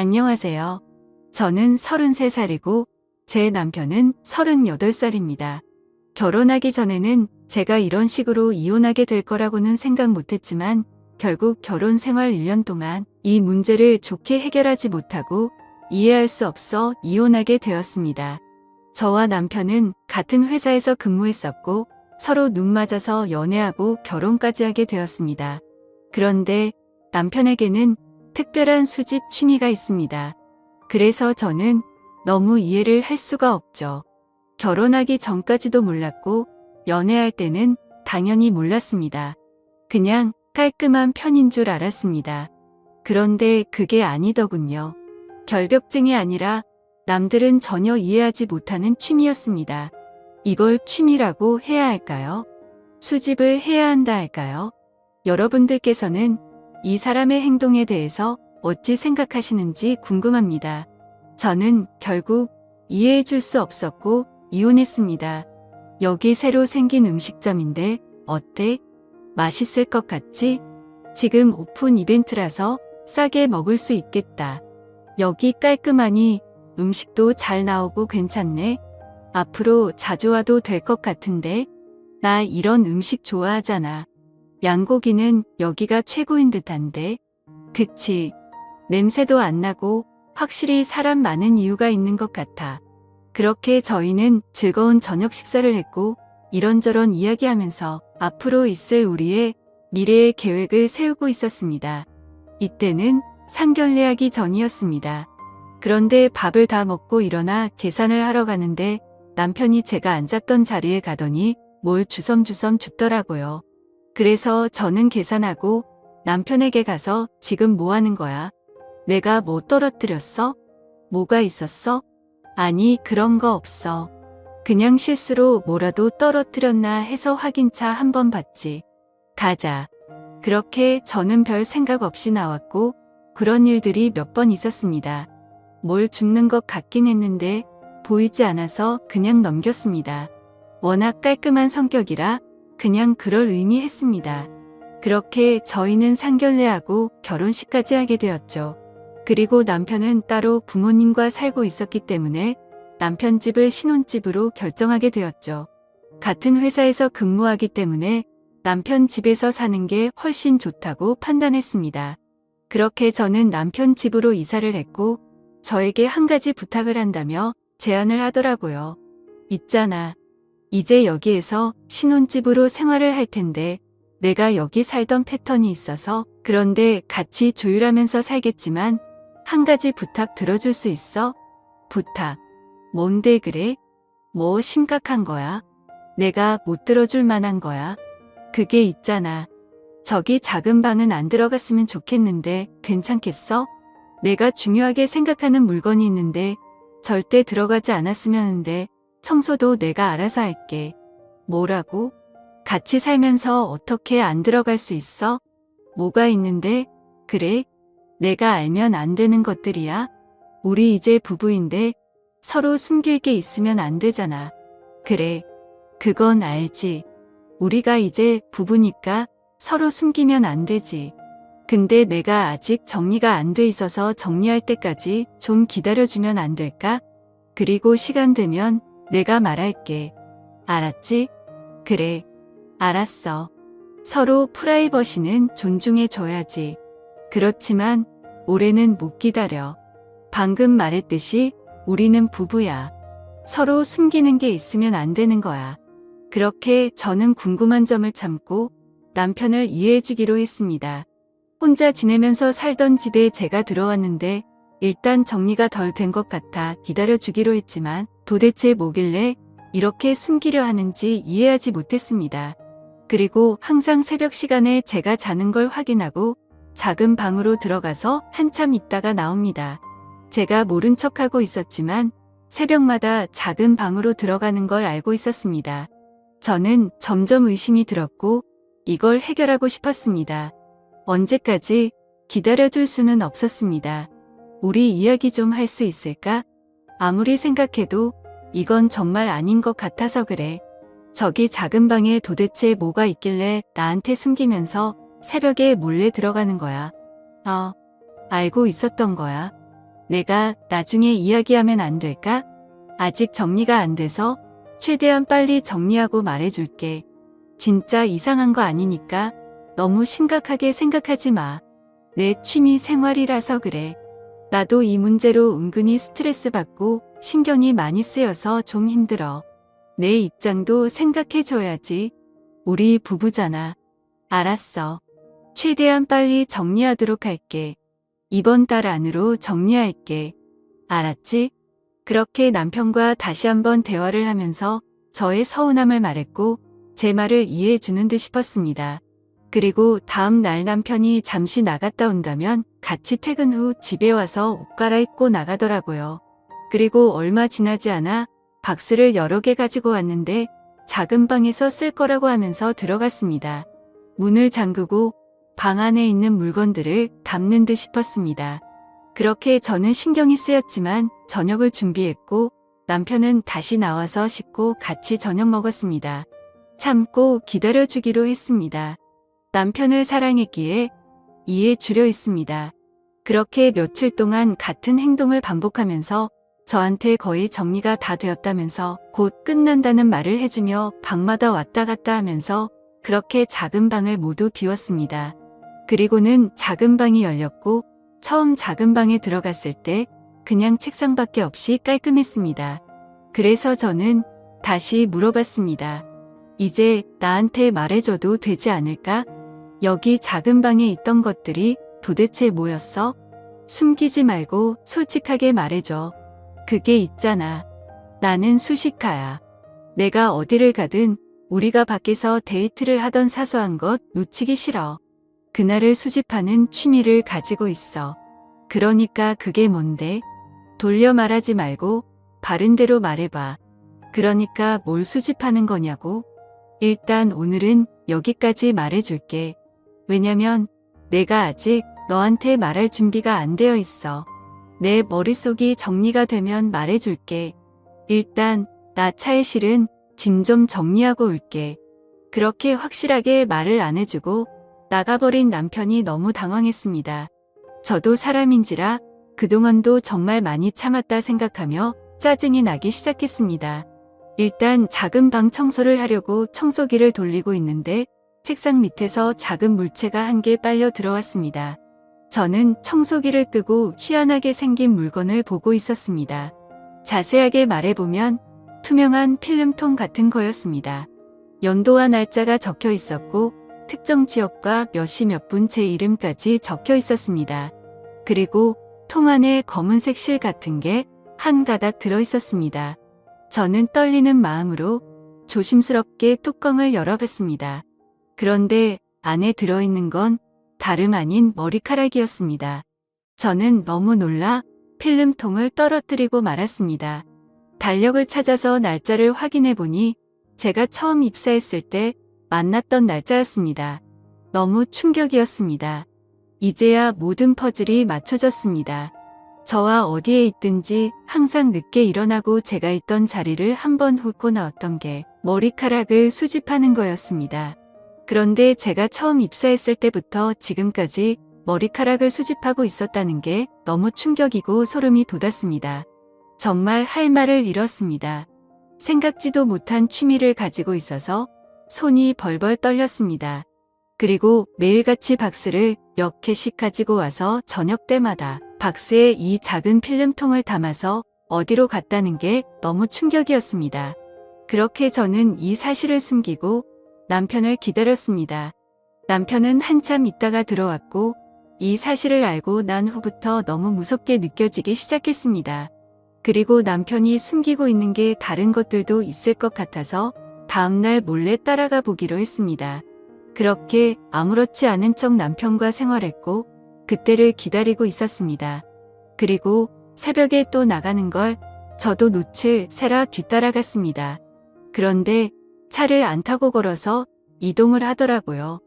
안녕하세요. 저는 33살이고 제 남편은 38살입니다. 결혼하기 전에는 제가 이런 식으로 이혼하게 될 거라고는 생각 못했지만 결국 결혼 생활 1년 동안 이 문제를 좋게 해결하지 못하고 이해할 수 없어 이혼하게 되었습니다. 저와 남편은 같은 회사에서 근무했었고 서로 눈 맞아서 연애하고 결혼까지 하게 되었습니다. 그런데 남편에게는 특별한 수집 취미가 있습니다. 그래서 저는 너무 이해를 할 수가 없죠. 결혼하기 전까지도 몰랐고 연애할 때는 당연히 몰랐습니다. 그냥 깔끔한 편인 줄 알았습니다. 그런데 그게 아니더군요. 결벽증이 아니라 남들은 전혀 이해하지 못하는 취미였습니다. 이걸 취미라고 해야 할까요? 수집을 해야 한다 할까요? 여러분들께서는 이 사람의 행동에 대해서 어찌 생각하시는지 궁금합니다. 저는 결국 이해해 줄 수 없었고 이혼했습니다. 여기 새로 생긴 음식점인데 어때? 맛있을 것 같지? 지금 오픈 이벤트라서 싸게 먹을 수 있겠다. 여기 깔끔하니 음식도 잘 나오고 괜찮네. 앞으로 자주 와도 될 것 같은데. 나 이런 음식 좋아하잖아. 양고기는 여기가 최고인 듯한데. 그치. 냄새도 안 나고 확실히 사람 많은 이유가 있는 것 같아. 그렇게 저희는 즐거운 저녁 식사를 했고 이런저런 이야기하면서 앞으로 있을 우리의 미래의 계획을 세우고 있었습니다. 이때는 상견례하기 전이었습니다. 그런데 밥을 다 먹고 일어나 계산을 하러 가는데 남편이 제가 앉았던 자리에 가더니 뭘 주섬주섬 줍더라고요. 그래서 저는 계산하고 남편에게 가서 지금 뭐 하는 거야? 내가 뭐 떨어뜨렸어? 뭐가 있었어? 아니 그런 거 없어. 그냥 실수로 뭐라도 떨어뜨렸나 해서 확인차 한번 봤지. 가자. 그렇게 저는 별 생각 없이 나왔고 그런 일들이 몇 번 있었습니다. 뭘 줍는 것 같긴 했는데 보이지 않아서 그냥 넘겼습니다. 워낙 깔끔한 성격이라 그냥 그럴 의미 했습니다. 그렇게 저희는 상견례하고 결혼식까지 하게 되었죠. 그리고 남편은 따로 부모님과 살고 있었기 때문에 남편 집을 신혼집으로 결정하게 되었죠. 같은 회사에서 근무하기 때문에 남편 집에서 사는 게 훨씬 좋다고 판단했습니다. 그렇게 저는 남편 집으로 이사를 했고 저에게 한 가지 부탁을 한다며 제안을 하더라고요. 있잖아. 이제 여기에서 신혼집으로 생활을 할 텐데 내가 여기 살던 패턴이 있어서 그런데 같이 조율하면서 살겠지만 한 가지 부탁 들어줄 수 있어? 부탁. 뭔데 그래? 뭐 심각한 거야? 내가 못 들어줄 만한 거야? 그게 있잖아. 저기 작은 방은 안 들어갔으면 좋겠는데 괜찮겠어? 내가 중요하게 생각하는 물건이 있는데 절대 들어가지 않았으면 하는데 청소도 내가 알아서 할게. 뭐라고? 같이 살면서 어떻게 안 들어갈 수 있어? 뭐가 있는데? 그래? 내가 알면 안 되는 것들이야? 우리 이제 부부인데 서로 숨길 게 있으면 안 되잖아. 그래. 그건 알지. 우리가 이제 부부니까 서로 숨기면 안 되지. 근데 내가 아직 정리가 안 돼 있어서 정리할 때까지 좀 기다려주면 안 될까? 그리고 시간 되면 내가 말할게. 알았지? 그래. 알았어. 서로 프라이버시는 존중해줘야지. 그렇지만 올해는 못 기다려. 방금 말했듯이 우리는 부부야. 서로 숨기는 게 있으면 안 되는 거야. 그렇게 저는 궁금한 점을 참고 남편을 이해해주기로 했습니다. 혼자 지내면서 살던 집에 제가 들어왔는데 일단 정리가 덜 된 것 같아 기다려주기로 했지만 도대체 뭐길래 이렇게 숨기려 하는지 이해하지 못했습니다. 그리고 항상 새벽 시간에 제가 자는 걸 확인하고 작은 방으로 들어가서 한참 있다가 나옵니다. 제가 모른 척하고 있었지만 새벽마다 작은 방으로 들어가는 걸 알고 있었습니다. 저는 점점 의심이 들었고 이걸 해결하고 싶었습니다. 언제까지 기다려줄 수는 없었습니다. 우리 이야기 좀 할 수 있을까? 아무리 생각해도 이건 정말 아닌 것 같아서 그래. 저기 작은 방에 도대체 뭐가 있길래 나한테 숨기면서 새벽에 몰래 들어가는 거야. 알고 있었던 거야. 내가 나중에 이야기하면 안 될까? 아직 정리가 안 돼서 최대한 빨리 정리하고 말해줄게. 진짜 이상한 거 아니니까 너무 심각하게 생각하지 마. 내 취미 생활이라서 그래. 나도 이 문제로 은근히 스트레스 받고 신경이 많이 쓰여서 좀 힘들어. 내 입장도 생각해줘야지. 우리 부부잖아. 알았어. 최대한 빨리 정리하도록 할게. 이번 달 안으로 정리할게. 알았지? 그렇게 남편과 다시 한번 대화를 하면서 저의 서운함을 말했고 제 말을 이해해 주는 듯 싶었습니다. 그리고 다음 날 남편이 잠시 나갔다 온다면 같이 퇴근 후 집에 와서 옷 갈아입고 나가더라고요. 그리고 얼마 지나지 않아 박스를 여러 개 가지고 왔는데 작은 방에서 쓸 거라고 하면서 들어갔습니다. 문을 잠그고 방 안에 있는 물건들을 담는 듯 싶었습니다. 그렇게 저는 신경이 쓰였지만 저녁을 준비했고 남편은 다시 나와서 씻고 같이 저녁 먹었습니다. 참고 기다려주기로 했습니다. 남편을 사랑했기에 이해해 주려 했습니다. 그렇게 며칠 동안 같은 행동을 반복하면서 저한테 거의 정리가 다 되었다면서 곧 끝난다는 말을 해주며 방마다 왔다 갔다 하면서 그렇게 작은 방을 모두 비웠습니다. 그리고는 작은 방이 열렸고 처음 작은 방에 들어갔을 때 그냥 책상밖에 없이 깔끔했습니다. 그래서 저는 다시 물어봤습니다. 이제 나한테 말해줘도 되지 않을까? 여기 작은 방에 있던 것들이 도대체 뭐였어? 숨기지 말고 솔직하게 말해줘. 그게 있잖아. 나는 수식하야. 내가 어디를 가든 우리가 밖에서 데이트를 하던 사소한 것 놓치기 싫어. 그날을 수집하는 취미를 가지고 있어. 그러니까 그게 뭔데? 돌려 말하지 말고 바른 대로 말해봐. 그러니까 뭘 수집하는 거냐고? 일단 오늘은 여기까지 말해줄게. 왜냐면 내가 아직 너한테 말할 준비가 안 되어 있어. 내 머릿속이 정리가 되면 말해줄게. 일단 나 차에 실은 짐 좀 정리하고 올게. 그렇게 확실하게 말을 안 해주고 나가버린 남편이 너무 당황했습니다. 저도 사람인지라 그동안도 정말 많이 참았다 생각하며 짜증이 나기 시작했습니다. 일단 작은 방 청소를 하려고 청소기를 돌리고 있는데 책상 밑에서 작은 물체가 한 개 빨려 들어왔습니다. 저는 청소기를 끄고 희한하게 생긴 물건을 보고 있었습니다. 자세하게 말해보면 투명한 필름통 같은 거였습니다. 연도와 날짜가 적혀 있었고 특정 지역과 몇 시 몇 분 제 이름까지 적혀 있었습니다. 그리고 통 안에 검은색 실 같은 게 한 가닥 들어 있었습니다. 저는 떨리는 마음으로 조심스럽게 뚜껑을 열어봤습니다. 그런데 안에 들어있는 건 다름 아닌 머리카락이었습니다. 저는 너무 놀라 필름통을 떨어뜨리고 말았습니다. 달력을 찾아서 날짜를 확인해 보니 제가 처음 입사했을 때 만났던 날짜였습니다. 너무 충격이었습니다. 이제야 모든 퍼즐이 맞춰졌습니다. 저와 어디에 있든지 항상 늦게 일어나고 제가 있던 자리를 한번 훑고 나왔던 게 머리카락을 수집하는 거였습니다. 그런데 제가 처음 입사했을 때부터 지금까지 머리카락을 수집하고 있었다는 게 너무 충격이고 소름이 돋았습니다. 정말 할 말을 잃었습니다. 생각지도 못한 취미를 가지고 있어서 손이 벌벌 떨렸습니다. 그리고 매일같이 박스를 몇 개씩 가지고 와서 저녁 때마다 박스에 이 작은 필름통을 담아서 어디로 갔다는 게 너무 충격이었습니다. 그렇게 저는 이 사실을 숨기고 남편을 기다렸습니다. 남편은 한참 있다가 들어왔고 이 사실을 알고 난 후부터 너무 무섭게 느껴지기 시작했습니다. 그리고 남편이 숨기고 있는 게 다른 것들도 있을 것 같아서 다음날 몰래 따라가 보기로 했습니다. 그렇게 아무렇지 않은 척 남편과 생활했고 그때를 기다리고 있었습니다. 그리고 새벽에 또 나가는 걸 저도 눈치를 채라 뒤따라갔습니다. 그런데 차를 안 타고 걸어서 이동을 하더라고요.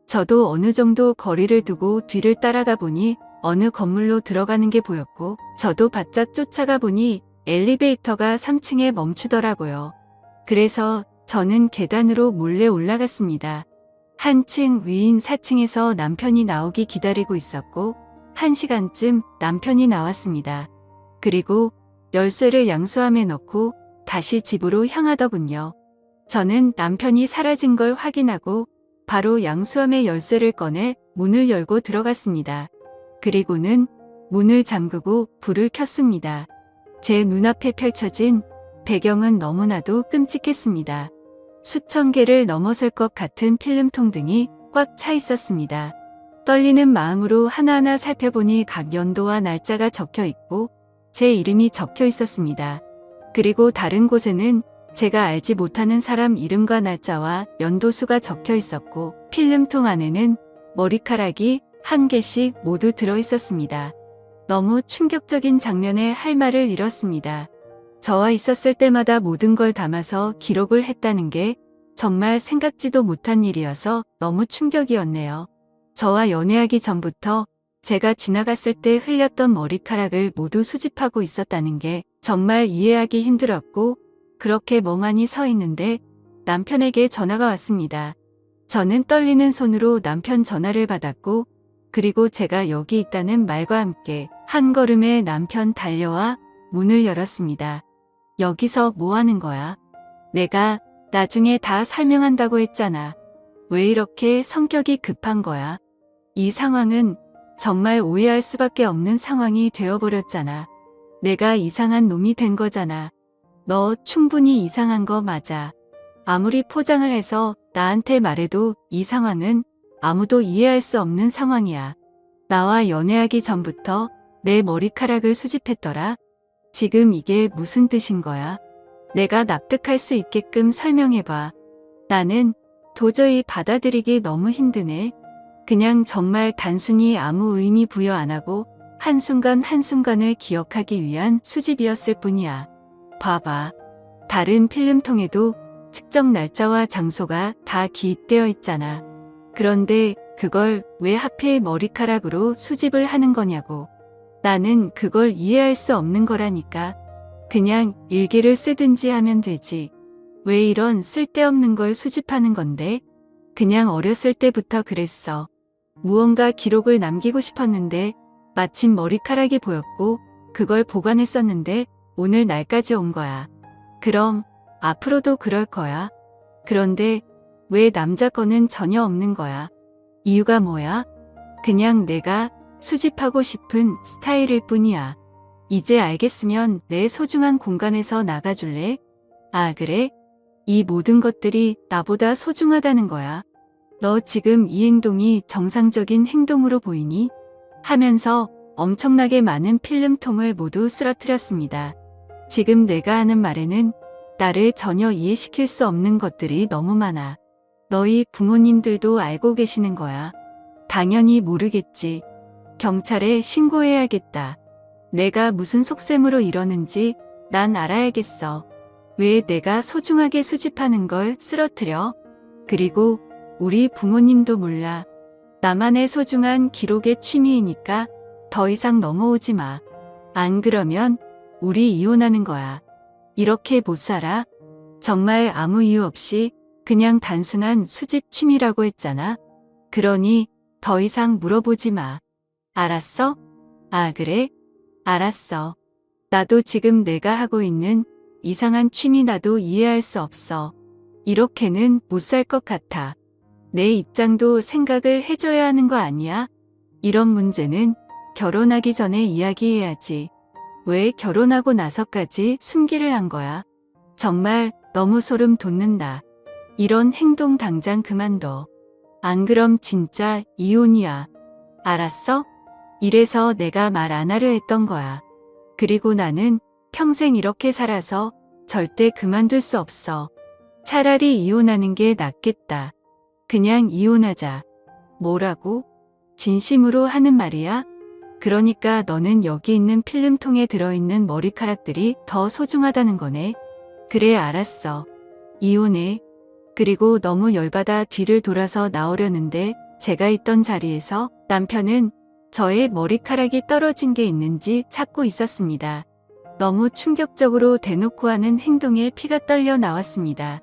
저도 어느 정도 거리를 두고 뒤를 따라가 보니 어느 건물로 들어가는 게 보였고 저도 바짝 쫓아가 보니 엘리베이터가 3층에 멈추더라고요. 그래서 저는 계단으로 몰래 올라갔습니다. 한층 위인 4층에서 남편이 나오기 기다리고 있었고 1시간쯤 남편이 나왔습니다. 그리고 열쇠를 양수함에 넣고 다시 집으로 향하더군요. 저는 남편이 사라진 걸 확인하고 바로 양수함의 열쇠를 꺼내 문을 열고 들어갔습니다. 그리고는 문을 잠그고 불을 켰습니다. 제 눈앞에 펼쳐진 배경은 너무나도 끔찍했습니다. 수천 개를 넘어설 것 같은 필름통 등이 꽉 차 있었습니다. 떨리는 마음으로 하나하나 살펴보니 각 연도와 날짜가 적혀 있고 제 이름이 적혀 있었습니다. 그리고 다른 곳에는 제가 알지 못하는 사람 이름과 날짜와 연도수가 적혀 있었고 필름통 안에는 머리카락이 1개씩 모두 들어 있었습니다. 너무 충격적인 장면에 할 말을 잃었습니다. 저와 있었을 때마다 모든 걸 담아서 기록을 했다는 게 정말 생각지도 못한 일이어서 너무 충격이었네요. 저와 연애하기 전부터 제가 지나갔을 때 흘렸던 머리카락을 모두 수집하고 있었다는 게 정말 이해하기 힘들었고 그렇게 멍하니 서 있는데 남편에게 전화가 왔습니다. 저는 떨리는 손으로 남편 전화를 받았고 그리고 제가 여기 있다는 말과 함께 한 걸음에 남편 달려와 문을 열었습니다. 여기서 뭐 하는 거야? 내가 나중에 다 설명한다고 했잖아. 왜 이렇게 성격이 급한 거야? 이 상황은 정말 오해할 수밖에 없는 상황이 되어버렸잖아. 내가 이상한 놈이 된 거잖아. 너 충분히 이상한 거 맞아. 아무리 포장을 해서 나한테 말해도 이 상황은 아무도 이해할 수 없는 상황이야. 나와 연애하기 전부터 내 머리카락을 수집했더라. 지금 이게 무슨 뜻인 거야? 내가 납득할 수 있게끔 설명해봐. 나는 도저히 받아들이기 너무 힘드네. 그냥 정말 단순히 아무 의미 부여 안 하고 한순간 한순간을 기억하기 위한 수집이었을 뿐이야. 봐봐. 다른 필름통에도 측정 날짜와 장소가 다 기입되어 있잖아. 그런데 그걸 왜 하필 머리카락으로 수집을 하는 거냐고. 나는 그걸 이해할 수 없는 거라니까. 그냥 일기를 쓰든지 하면 되지. 왜 이런 쓸데없는 걸 수집하는 건데? 그냥 어렸을 때부터 그랬어. 무언가 기록을 남기고 싶었는데 마침 머리카락이 보였고 그걸 보관했었는데 오늘 날까지 온 거야. 그럼 앞으로도 그럴 거야. 그런데 왜 남자 거는 전혀 없는 거야? 이유가 뭐야? 그냥 내가 수집하고 싶은 스타일일 뿐이야. 이제 알겠으면 내 소중한 공간에서 나가줄래? 아, 그래? 이 모든 것들이 나보다 소중하다는 거야. 너 지금 이 행동이 정상적인 행동으로 보이니? 하면서 엄청나게 많은 필름통을 모두 쓰러뜨렸습니다. 지금 내가 하는 말에는 나를 전혀 이해시킬 수 없는 것들이 너무 많아. 너희 부모님들도 알고 계시는 거야. 당연히 모르겠지. 경찰에 신고해야겠다. 내가 무슨 속셈으로 이러는지 난 알아야겠어. 왜 내가 소중하게 수집하는 걸 쓰러뜨려? 그리고 우리 부모님도 몰라. 나만의 소중한 기록의 취미이니까 더 이상 넘어오지 마. 안 그러면 우리 이혼하는 거야. 이렇게 못 살아? 정말 아무 이유 없이 그냥 단순한 수집 취미라고 했잖아. 그러니 더 이상 물어보지 마. 알았어? 아, 그래? 알았어. 나도 지금 내가 하고 있는 이상한 취미 나도 이해할 수 없어. 이렇게는 못 살 것 같아. 내 입장도 생각을 해줘야 하는 거 아니야? 이런 문제는 결혼하기 전에 이야기해야지. 왜 결혼하고 나서까지 숨기를 한 거야? 정말 너무 소름 돋는다. 이런 행동 당장 그만둬. 안 그럼 진짜 이혼이야. 알았어? 이래서 내가 말 안 하려 했던 거야. 그리고 나는 평생 이렇게 살아서 절대 그만둘 수 없어. 차라리 이혼하는 게 낫겠다. 그냥 이혼하자. 뭐라고? 진심으로 하는 말이야? 그러니까 너는 여기 있는 필름통에 들어있는 머리카락들이 더 소중하다는 거네. 그래, 알았어. 이혼해. 그리고 너무 열받아 뒤를 돌아서 나오려는데 제가 있던 자리에서 남편은 저의 머리카락이 떨어진 게 있는지 찾고 있었습니다. 너무 충격적으로 대놓고 하는 행동에 피가 떨려 나왔습니다.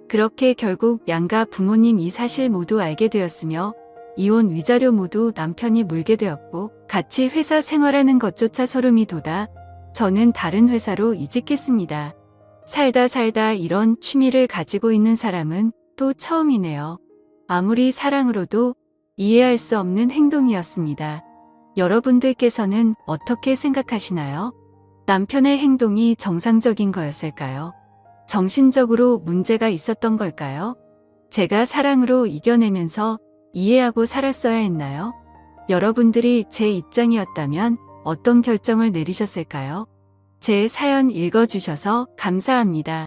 그렇게 결국 양가 부모님 이 사실 모두 알게 되었으며 이혼 위자료 모두 남편이 물게 되었고 같이 회사 생활하는 것조차 소름이 돋아 저는 다른 회사로 이직했습니다. 살다 살다 이런 취미를 가지고 있는 사람은 또 처음이네요. 아무리 사랑으로도 이해할 수 없는 행동이었습니다. 여러분들께서는 어떻게 생각하시나요? 남편의 행동이 정상적인 거였을까요? 정신적으로 문제가 있었던 걸까요? 제가 사랑으로 이겨내면서 이해하고 살았어야 했나요? 여러분들이 제 입장이었다면 어떤 결정을 내리셨을까요? 제 사연 읽어주셔서 감사합니다.